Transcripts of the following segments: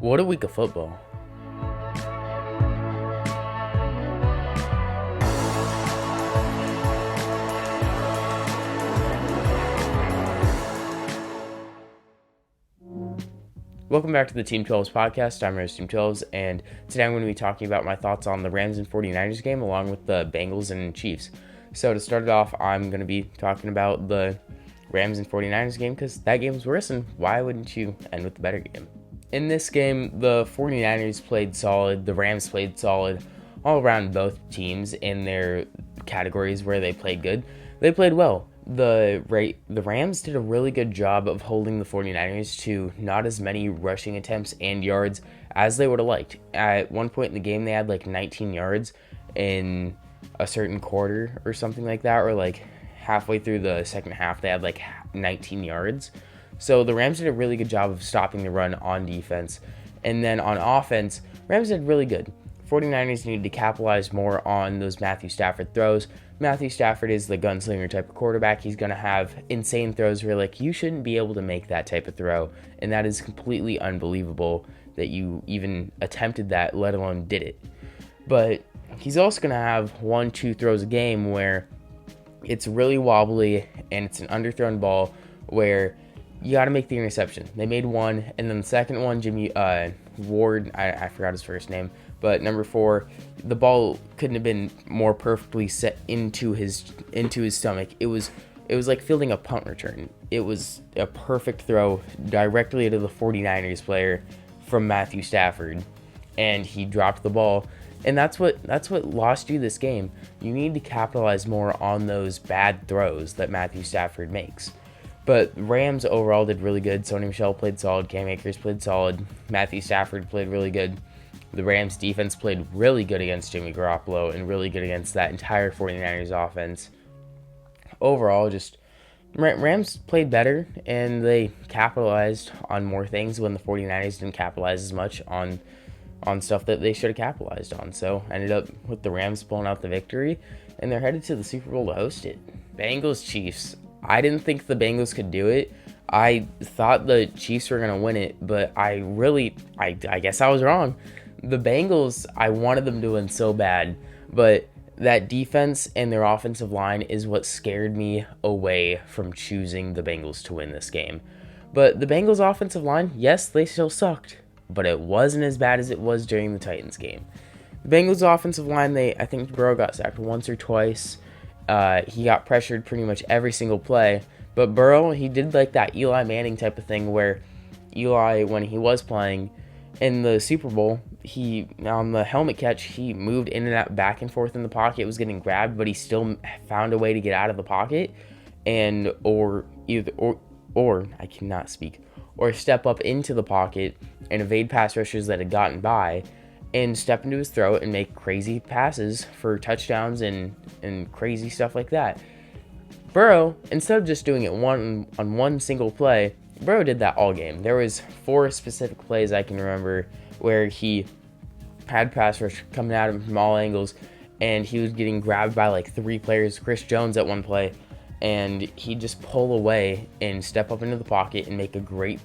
What a week of football. Welcome back to the Team 12's podcast. I'm your host, Team 12's, and today I'm going to be talking about my thoughts on the Rams and 49ers game along with the Bengals and Chiefs. So to start it off, I'm going to be talking about the Rams and 49ers game because that game was worse, and why wouldn't you end with the better game? In this game, the 49ers played solid, the Rams played solid, all around both teams in their categories where they played good. They played well. The Rams did a really good job of holding the 49ers to not as many rushing attempts and yards as they would have liked. At one point in the game, they had like 19 yards in a certain quarter or something like that, or like halfway through the second half, they had like 19 yards. So the Rams did a really good job of stopping the run on defense. And then on offense, Rams did really good. 49ers needed to capitalize more on those Matthew Stafford throws. Matthew Stafford is the gunslinger type of quarterback. He's going to have insane throws where like you shouldn't be able to make that type of throw. And that is completely unbelievable that you even attempted that, let alone did it. But he's also going to have 1-2 throws a game where it's really wobbly and it's an underthrown ball where you got to make the interception. They made one, and then the second one, Jimmy Ward, I forgot his first name, but number 4, the ball couldn't have been more perfectly set into his stomach. It was like fielding a punt return. It was a perfect throw directly to the 49ers player from Matthew Stafford, and he dropped the ball. And that's what lost you this game. You need to capitalize more on those bad throws that Matthew Stafford makes. But Rams overall did really good. Sony Michel played solid. Cam Akers played solid. Matthew Stafford played really good. The Rams defense played really good against Jimmy Garoppolo and really good against that entire 49ers offense. Overall, just Rams played better and they capitalized on more things when the 49ers didn't capitalize as much on stuff that they should have capitalized on. So ended up with the Rams pulling out the victory, and they're headed to the Super Bowl to host it. Bengals Chiefs. I didn't think the Bengals could do it. I thought the Chiefs were going to win it, but I guess I was wrong. The Bengals, I wanted them to win so bad, but that defense and their offensive line is what scared me away from choosing the Bengals to win this game. But the Bengals offensive line, yes, they still sucked, but it wasn't as bad as it was during the Titans game. The Bengals offensive line, I think Burrow got sacked once or twice. He got pressured pretty much every single play. But Burrow, he did like that Eli Manning type of thing where Eli, when he was playing in the Super Bowl, he on the helmet catch, he moved in and out, back and forth in the pocket, was getting grabbed, but he still found a way to get out of the pocket or I cannot speak, or step up into the pocket and evade pass rushers that had gotten by and step into his throat and make crazy passes for touchdowns and crazy stuff like that. Burrow, instead of just doing it on one single play, Burrow did that all game. There was 4 specific plays I can remember where he had pass rush coming at him from all angles, and he was getting grabbed by like 3 players, Chris Jones at one play, and he'd just pull away and step up into the pocket and make a great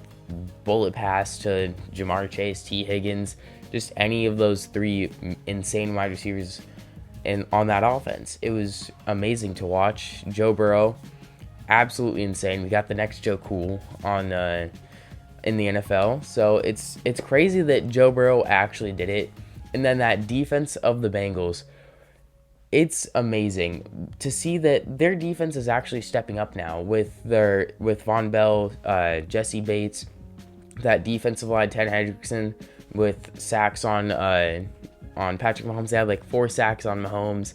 bullet pass to Jamar Chase, T. Higgins, just any of those 3 insane wide receivers on that offense. It was amazing to watch. Joe Burrow, absolutely insane. We got the next Joe Cool in the NFL. So it's crazy that Joe Burrow actually did it. And then that defense of the Bengals, it's amazing to see that their defense is actually stepping up now with Von Bell, Jesse Bates, that defensive line, Ted Hendrickson, with sacks on Patrick Mahomes. They had like 4 sacks on Mahomes.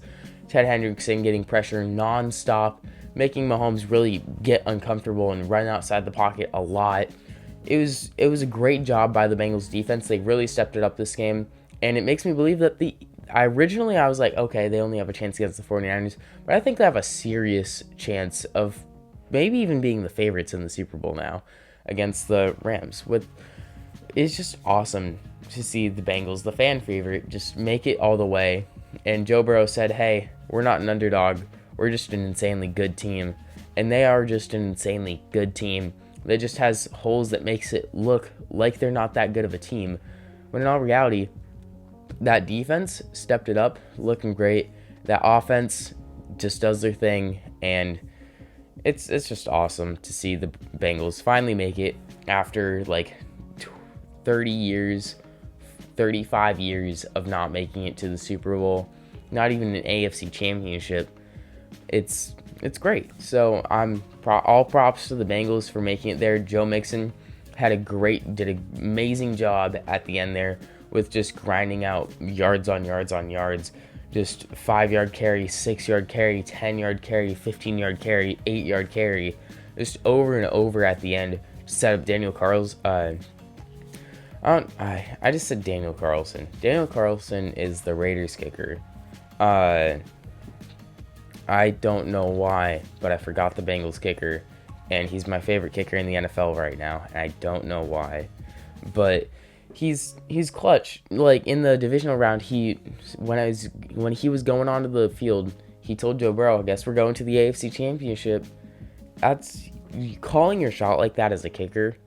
Ted Hendrickson getting pressure nonstop, making Mahomes really get uncomfortable and run outside the pocket a lot. It was a great job by the Bengals defense. They really stepped it up this game, and it makes me believe that I was like, okay, they only have a chance against the 49ers, but I think they have a serious chance of maybe even being the favorites in the Super Bowl now against the Rams. It's just awesome to see the Bengals, the fan favorite, just make it all the way. And Joe Burrow said, hey, we're not an underdog. We're just an insanely good team. And they are just an insanely good team. that just has holes that makes it look like they're not that good of a team, when in all reality, that defense stepped it up, looking great. That offense just does their thing, and it's just awesome to see the Bengals finally make it after like 30 years, 35 years of not making it to the Super Bowl, not even an AFC championship. It's great. So all props to the Bengals for making it there. Joe Mixon did an amazing job at the end there with just grinding out yards on yards on yards. Just 5-yard carry, 6-yard carry, 10-yard carry, 15-yard carry, 8-yard carry, just over and over at the end. Set up Daniel Carl's. I just said Daniel Carlson. Daniel Carlson is the Raiders kicker. I don't know why, but I forgot the Bengals kicker, and he's my favorite kicker in the NFL right now, and I don't know why. But he's clutch. Like in the divisional round, when he was going onto the field, he told Joe Burrow, "I guess we're going to the AFC Championship." That's calling your shot like that as a kicker.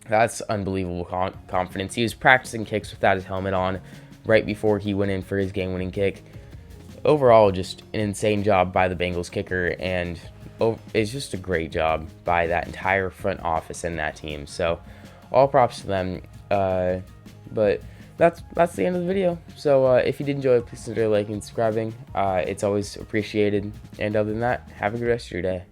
That's unbelievable confidence. He was practicing kicks without his helmet on right before he went in for his game-winning kick. Overall, just an insane job by the Bengals kicker, and it's just a great job by that entire front office and that team. So, all props to them. But that's the end of the video. So, if you did enjoy it, please consider liking and subscribing. It's always appreciated. And other than that, have a good rest of your day.